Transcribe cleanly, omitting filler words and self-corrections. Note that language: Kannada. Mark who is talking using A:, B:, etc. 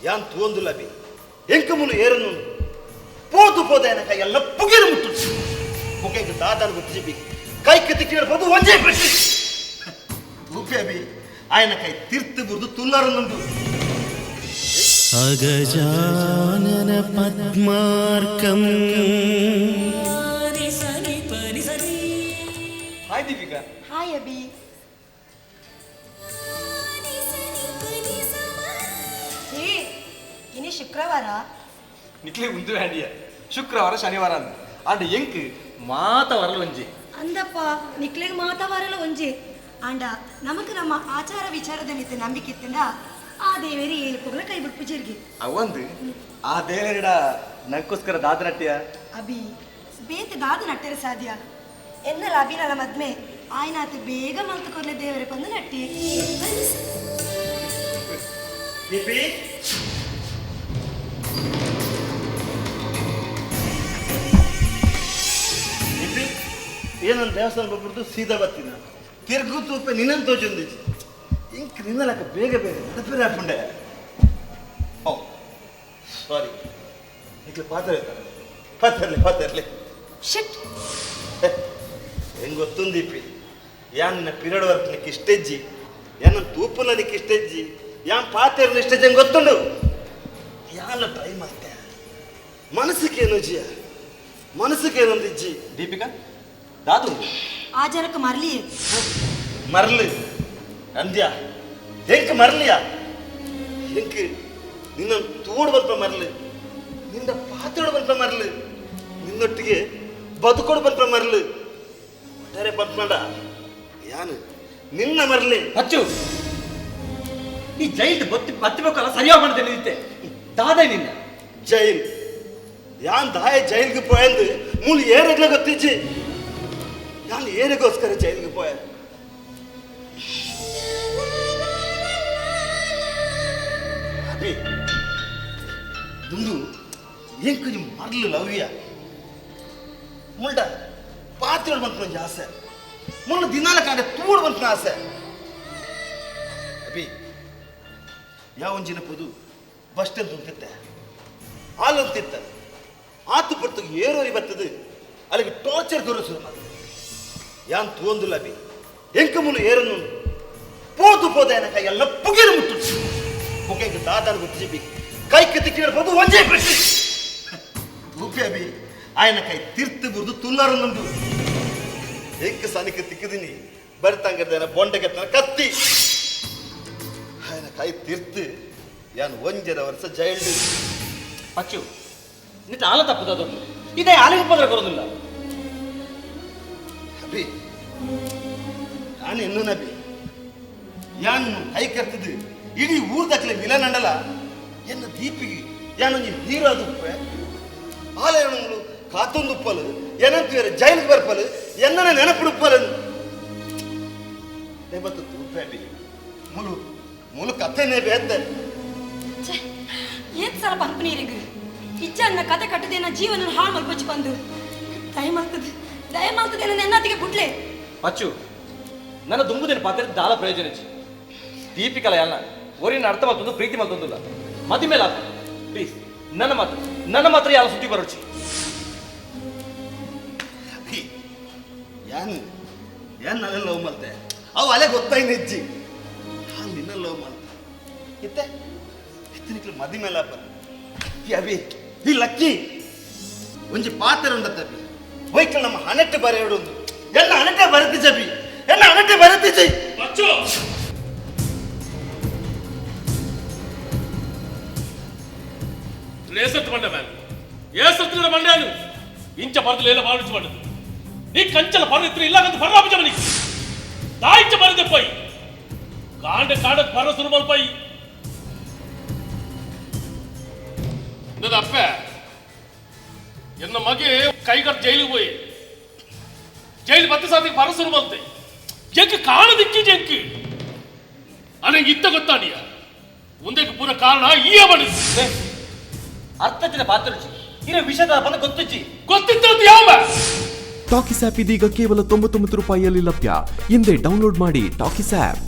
A: ಯಾನ್ ತೂಂದುಲ್ಲ ಬಿ ಎಂಕ ಮುನು ಏರನ್ನು ಪೋದು ಪೋದ ಕೈಯೆಲ್ಲ ಪುಗಿರು ಮುಟ್ಟು ಪುಗೆಗೆ ದಾದಾನ ಗೊತ್ತಿಸಿ ಬಿ ಕೈಕ್ಕೆ ತಿಕ್ಕಿನ ಬೋದು ಒಂಜೇ ಬಿಟ್ಟು ಉಪೆ ಬಿ ಆಯನ ಕೈ ತಿರ್ತು ಬುರ್ದು ತುಲ್ಲರನ್ನೊಂದು
B: ಅಗಜಾನನ ಪದ್ಮಾರ್ಕಂ.
C: ಹಾಯ್ ದೀಪಿಕಾ.
D: ಹಾಯ್ ಅಭಿ. ಇನ್ನು ಶುಕ್ರವಾರ
C: ನಿಕ್ಲೆ ಮುಂದೆ ಹ್ಯಾಂಡಿಯ ಶುಕ್ರವಾರ ಶನಿವಾರ ಅಂದ ಅಂಡ್ ಎಂಕ್ ಮಾತ ವರಲು ಒಂಜಿ
D: ಅಂದಪ್ಪ ನಿಕ್ಲೆಗ್ ಮಾತಾವಾರಲ್ಲ ಒಂಜಿ ಅಂಡ ನಮಕ್ ನಮ್ಮ ಆಚಾರ ವಿಚಾರದ ಮಿತ್ತು ನಂಬಿಕೆ ಇತ್ತಂಡ ಆ ದೇವೇರಿ ಏಳುಪುಗಳ ಕೈ ಬಿಟ್ಟು ಜರ್ಗಿ
C: ಅವಂದು ಆ ದೇವರಿಡ ನಂಗೋಸ್ಕರ ದಾದ ನಟ್ಯ
D: ಅಭಿ ಬೇತ ದಾದ ನಟ್ಟರೆ ಸಾಧ್ಯ ಎನ್ನಲ ಅಭಿನಲ ಮದ್ಮೆ ಆಯ್ನಾತು ಬೇಗ ಮಲ್ತು ಕೊರ್ಲೆ ದೇವರೇ ಬಂದು ನಟ್ಟಿ
A: ದೀಪಿ ದೀಪಿ ಏನೊಂದು ದೇವಸ್ಥಾನ ಬಂದ್ಬಿಟ್ಟು ಸೀದಾ ಬರ್ತೀನಿ ತಿರ್ಗು ತೂಪೆ ನಿನ್ನನ್ನು ತೋಚೊಂದಿச்சு ಇಂಕ್ ನಿನ್ನಲಕ್ಕ ಬೇಗ ಬೇಗ ನಡಪೇರೆ ಹಾಕೊಂಡೆ ಓ ಸಾರಿ ಇಟ್ಲ ಪಾತ್ರಲಿ
D: ಶಿಟ್
A: ಹೆಂಗ್ ಗೊತ್ತೊಂದು ದೀಪಿ ಯಾನ್ ನಿನ್ನ ಪಿರಿಯಡ್ ವರ್ಕ್ ನಿಕ್ಕೆ ಇಷ್ಟೆಜ್ಜಿ ಯಾನ ತೂಪುನ ನಿಕ್ಕೆ ಇಷ್ಟೆಜ್ಜಿ ಯಾನ್ ಪಾತ್ರ ಇಷ್ಟೆಜ್ಜಿ ಹೆಂಗ್ ಗೊತ್ತುಂಡು ಯಾನ ಟ್ರೈ ಮಾಡ್ತೆ ಮನಸ್ಸಿಗೇನು ಜಿಯ ಮನಸ್ಸಿಗೇನೊಂದು ಇಜ್ಜಿ
C: ದೀಪಿಕಾ ದಾದು
D: ಆಚಾರಕ್ಕೆ ಮರ್ಲಿ
A: ಮರಳು ಅಂದ್ಯ ಹೆಂಕ್ ಮರಲಿಯಾ ಹೆಂಕ್ ನಿನ್ನ ತೋಡು ಬಲ್ಪ ಮರಳು ನಿನ್ನ ಪಾತ್ರೋಡು ಬಲ್ಪ ಮರಳು ನಿನ್ನೊಟ್ಟಿಗೆ ಬದುಕೋಡು ಬಲ್ಪ ಮರಳು ಒಟ್ಟಾರೆ ಬಂದ್ಮಾಡ ಯಾನು ನಿನ್ನ ಮರಳಿ
C: ಅಚ್ಚು ಈ ಜೈಲ್ ಬತ್ತಿಬೇಕಲ್ಲ ಸರಿಯಾಗಿ ಮಾಡದೆ ನಿಂತೆ ದಾದ ನಿನ್ನ
A: ಜೈಲ್ ಯಾನ್ ದಾಯ ಜೈಲ್ಗೆ ಪೋಯಂದು ಮೂಲ ಏರೆಗ್ಲ ಗೊತ್ತಿಜ್ಜಿ ಯಾನ್ ಏರಿಗೋಸ್ಕರ ಜೈಲ್ಗೆ ಪೋಯ ಅಭಿ ದುಂದು ಏನ್ ಕುಜಿ ಮರ್ಲು ಲವ್ಯ ಮುಲ್ಡ ಪಾತ್ರೆ ಬಂತು ನಂಗೆ ಆಸೆ ಮುಳ್ಳ ದಿನಾಲ ಕಾಂಡೆ ತೂಡು ಬಂತು ಆಸೆ ಅಭಿ ಯಾವಂಜಿನ ಪದು ಬಸ್ ಸ್ಟ್ಯಾಂಡ್ ತುಂಬಿತ್ತೆ ಹಾಲಂತಿತ್ತ ಆತು ಪಡ್ತು ಏರೋರಿ ಬರ್ತದೆ ಅಲ್ಲಿಗೆ ಟಾರ್ಚರ್ ತೋರಿಸು ಯಾನ್ ತೂಂದುಲ್ಲ ಅಭಿ ಎಂಕ ಮುನು ಏರನ್ನು ಪೋದು ಪೋದ ಕೈಯೆಲ್ಲ ಪುಗಿರು ಮುಟ್ಟು ಪುಗೆಗೆ ದಾದಾನ ಗೊತ್ತಿಸಿ ಬಿ ಕೈಕ್ಕೆ ತಿಕ್ಕಿನ ಬೋದು ಒಂಜೇ ಬಿಟ್ಟು ಉಪೆ ಅಭಿ ಆಯನ ಕೈ ತಿರ್ತು ಬುರ್ದು ತುಲ್ಲರನ್ನೊಂದು ಎಂಕ ಸನಿಕ ತಿಕ್ಕಿದೀನಿ ಬರ್ತಂಗದ ಬೊಂಡೆಗೆ ಕತ್ತಿ ಆಯನ ಕೈ ತಿರ್ತು ಯಾನ್ ಒಂಜರ ವರ್ಷ ಜೈಲ್ಡ್
C: ಅಚ್ಚು ನಿಂತ ಆಲ ತಪ್ಪದೊಂದು ಇದೇ ಆಲಿಗೆ ಉಪದ್ರ ಬರೋದಿಲ್ಲ
A: ಅಭಿ ನಾನು ಇನ್ನೂ ನಬಿ ಯಾನ್ ಕೈ ಕೆರ್ತಿದ್ದು ಇಡೀ ಊರ್ದಕ್ಲೆ ಮಿಲನ್ ಅಂಡಲ ಎನ್ನ ದೀಪಿಗೆ ಯಾನೊಂದು ಹೀರೋ ಅದು ಉಪ್ಪೆ ಆಲಯಗಳು ಕಾತೊಂದು ಉಪ್ಪಲು ಏನಂತೀರ ಜೈಲಿಗೆ ಬರ್ಪಲು ಎನ್ನ ನೆನಪುಡುಪ್ಪಲು ದೇವತ್ತು ಉಪ್ಪೆ ಅಭಿ ಮುಲು ಮುಲು ಕಥೆನೇ ಬೇತೆ
D: ಏನ್ ಸಲ ಪಂಪ್ ನೀರಿಗೆ ಇಜ್ಜನ್ನ ಕತೆ ಕಟ್ಟದೇನ ಜೀವನ ಹಾಳು ಮಲ್ಪಚ್ಚಿ ಬಂದು ದಯಮಾಲ್ತದೆ ನನ್ನ ಎನ್ನತಿಗೆ ಬಿಡ್ಲೆ
C: ಅಚ್ಚು ನನ್ನ ದುಂಬುದೇನು ಪಾತ್ರ ದಾಲ ಪ್ರಯೋಜನ ದೀಪಿಕಲ ಎಲ್ಲ ಓರಿನ ಅರ್ಥ ಮತ್ತೊಂದು ಪ್ರೀತಿ ಮತ್ತೊಂದಿಲ್ಲ ಮದಿ ಮೇಲೆ ಆತ ಪ್ಲೀಸ್ ನನ್ನ ಮಾತ್ರ ಯಾವ ಸುದ್ದಿ ಬರೋಚಿ
A: ಯಾನು ಯಾನ್ ನನ್ನ ಲವ್ ಮಾಡ್ತೆ ಅವು ಅಲೆ ಗೊತ್ತಾಯ್ತು ಹೆಜ್ಜಿ ಹಾಲು ನಿನ್ನ ಲವ್ ಮಾಡ್ತೆ ಇತ್ತೆ ಇತ್ತನಿಕ್ಲು ಮದಿ ಮೇಲೆ ಅಪ್ಪ ಅಭಿ ಈ ಲಕ್ಕಿ ಒಂಜಿ ಪಾತ್ರ ಉಂಡತ್ತಬಿ ಹೋಯ್ಕಲ್ ನಮ್ಮ ಹಣಟ್ಟೆ ಬರೆಯೋಡು ಎಲ್ಲ ಹಣಟ್ಟೆ ಬರತಿಜಬಿ ಎಲ್ಲ ಹಣಟ್ಟೆ ಬರತಿಜಿ
E: రేసెత్తు బండ మ్యాన్ ఏ సత్తుల బండాను ఇంచ పరదలు ఎలా పాలించ పడదు నీ కంచెల పరదిత్ర ఇల్లాగంత పర్రాపించమని దాయించ పరదెప్పై ಕಾಂಡ ಪರಸುರುಮಲ್ಪೈ ಅಪ್ಪ ಎನ್ನ ಮಗೆ ಕೈಗಟ್ಟು ಜೈಲಿಗೆ போய் ಜೈಲು 10 ಸಾತಿಗೆ ಪರಸುರುಮಲ್ತೆ ಎಂಕ ಕಾಣದಿಕ್ಕಿ ಜಂಕಿ ಅನಂಗೆ ಇತ್ತ ಗೊತ್ತಾಡಿಯ ಮುಂದಕ್ಕೆ ಪೂರ ಕಾರಣ ಈ ಬಡಿಸಿ
C: ಅರ್ಥಚಿನ ಪಾತ್ರರುಚಿ ಇರೋ ವಿಷಯದ ಬಂದ
E: ಗೊತ್ತಿತ್ತು ಯಾವ
F: ಟಾಕಿಸ್ ಆಪ್ ಇದೀಗ ಕೇವಲ 99 ರೂಪಾಯಿಯಲ್ಲಿ ಲಭ್ಯ. ಹಿಂದೆ ಡೌನ್ಲೋಡ್ ಮಾಡಿ ಟಾಕಿಸ್ ಆಪ್.